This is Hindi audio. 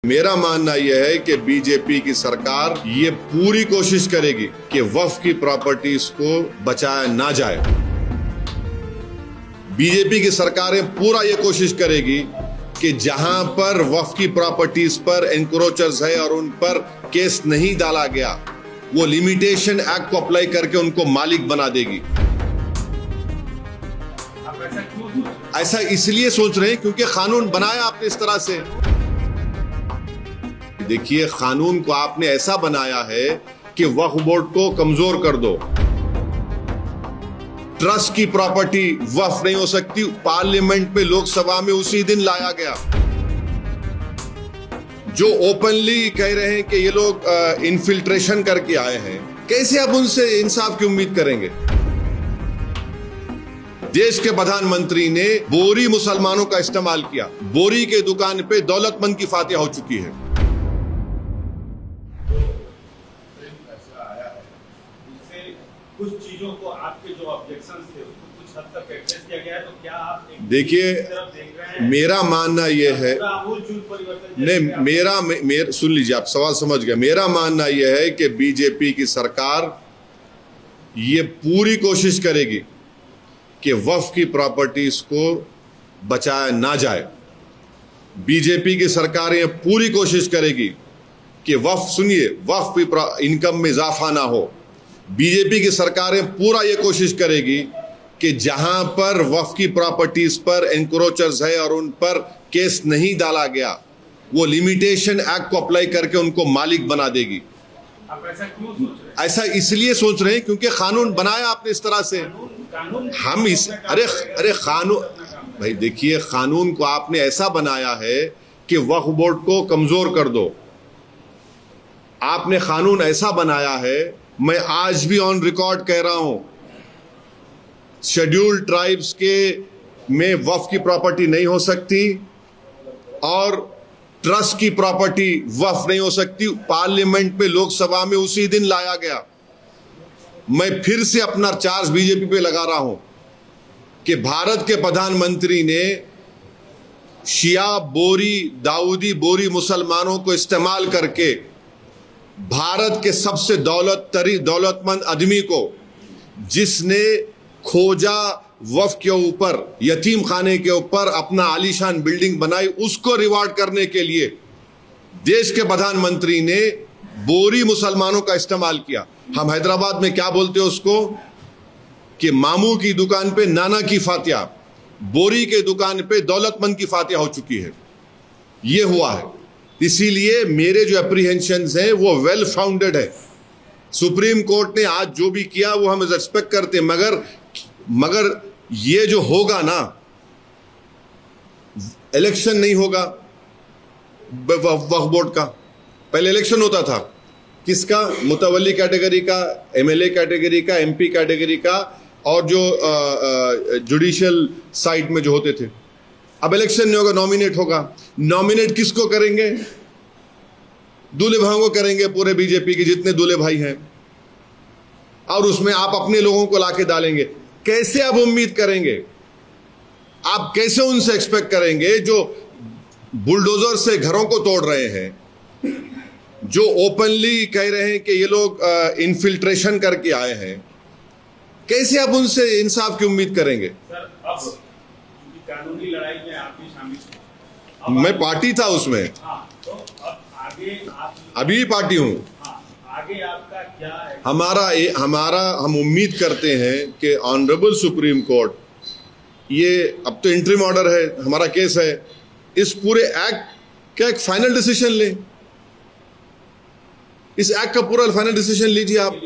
मेरा मानना यह है कि बीजेपी की सरकार ये पूरी कोशिश करेगी कि वक्फ की प्रॉपर्टीज को बचाया ना जाए। बीजेपी की सरकारें पूरा ये कोशिश करेगी कि जहां पर वक्फ की प्रॉपर्टीज पर एनक्रोचर्स है और उन पर केस नहीं डाला गया, वो लिमिटेशन एक्ट को अप्लाई करके उनको मालिक बना देगी। ऐसा इसलिए सोच रहे हैं क्योंकि कानून बनाया आपने इस तरह से। देखिए, कानून को आपने ऐसा बनाया है कि वक्फ बोर्ड को कमजोर कर दो। ट्रस्ट की प्रॉपर्टी वक्फ नहीं हो सकती। पार्लियामेंट में, लोकसभा में उसी दिन लाया गया। जो ओपनली कह रहे हैं कि ये लोग इन्फिल्ट्रेशन करके आए हैं, कैसे आप उनसे इंसाफ की उम्मीद करेंगे? देश के प्रधानमंत्री ने बोरी मुसलमानों का इस्तेमाल किया। बोरी के दुकान पे दौलतमंद की फातिहा हो चुकी है। कुछ चीजों को आपके जो ऑब्जेक्शंस थे उसको कुछ हद तक एड्रेस किया गया है, तो क्या आप देखिए, मेरा मानना यह है, नहीं, मेरा सुन लीजिए, आप सवाल समझ गए। मेरा मानना यह है कि बीजेपी की सरकार ये पूरी कोशिश करेगी कि वक्फ की प्रॉपर्टीज को बचाया ना जाए। बीजेपी की सरकार ये पूरी कोशिश करेगी कि वक्फ की इनकम में इजाफा ना हो। बीजेपी की सरकारें पूरा ये कोशिश करेगी कि जहां पर वक्फ की प्रॉपर्टीज पर एनक्रोचर्स है और उन पर केस नहीं डाला गया, वो लिमिटेशन एक्ट को अप्लाई करके उनको मालिक बना देगी। आप ऐसा क्यों सोच रहे हैं? ऐसा इसलिए सोच रहे हैं क्योंकि कानून बनाया आपने इस तरह से। हम इस अरे कानून, भाई देखिए, कानून को आपने ऐसा बनाया है कि वक्फ बोर्ड को कमजोर कर दो। आपने कानून ऐसा बनाया है, मैं आज भी ऑन रिकॉर्ड कह रहा हूं, शेड्यूल्ड ट्राइब्स के में वक्फ की प्रॉपर्टी नहीं हो सकती और ट्रस्ट की प्रॉपर्टी वक्फ नहीं हो सकती। पार्लियामेंट में, लोकसभा में उसी दिन लाया गया। मैं फिर से अपना चार्ज बीजेपी पे लगा रहा हूं कि भारत के प्रधानमंत्री ने शिया बोरी, दाऊदी बोरी मुसलमानों को इस्तेमाल करके भारत के सबसे दौलतमंद आदमी को, जिसने खोजा वक्फ के ऊपर, यतीम खाने के ऊपर अपना आलीशान बिल्डिंग बनाई, उसको रिवार्ड करने के लिए देश के प्रधानमंत्री ने बोरी मुसलमानों का इस्तेमाल किया। हम हैदराबाद में क्या बोलते हैं उसको, कि मामू की दुकान पे नाना की फातिहा, बोरी के दुकान पे दौलतमंद की फातिहा हो चुकी है। ये हुआ है। इसीलिए मेरे जो एप्रीहेंशंस हैं वो वेल फाउंडेड है। सुप्रीम कोर्ट ने आज जो भी किया वो हम रिस्पेक्ट करते हैं, मगर ये जो होगा ना, इलेक्शन नहीं होगा वक्फ बोर्ड का। पहले इलेक्शन होता था किसका? मुतवल्ली कैटेगरी का, एमएलए कैटेगरी का, एमपी कैटेगरी का, और जो जुडिशियल साइड में जो होते थे। अब इलेक्शन नहीं होगा, नॉमिनेट होगा। नॉमिनेट किसको करेंगे? दूल्हे भाइयों को करेंगे, पूरे बीजेपी के जितने दूल्हे भाई हैं, और उसमें आप अपने लोगों को लाके डालेंगे। कैसे आप उम्मीद करेंगे? आप कैसे उनसे एक्सपेक्ट करेंगे जो बुलडोजर से घरों को तोड़ रहे हैं, जो ओपनली कह रहे हैं कि ये लोग इन्फिल्ट्रेशन करके आए हैं? कैसे आप उनसे इंसाफ की उम्मीद करेंगे? सर, अब कानूनी लड़ाई में आप भी शामिल हैं। मैं पार्टी था उसमें। हाँ, तो अब आगे आप अभी भी पार्टी हूं। हाँ, आगे आपका क्या है? हम उम्मीद करते हैं कि ऑनरेबल सुप्रीम कोर्ट, ये अब तो इंटरिम ऑर्डर है, हमारा केस है, इस पूरे एक्ट का एक फाइनल डिसीजन ले। इस एक्ट का पूरा फाइनल डिसीजन लीजिए आप।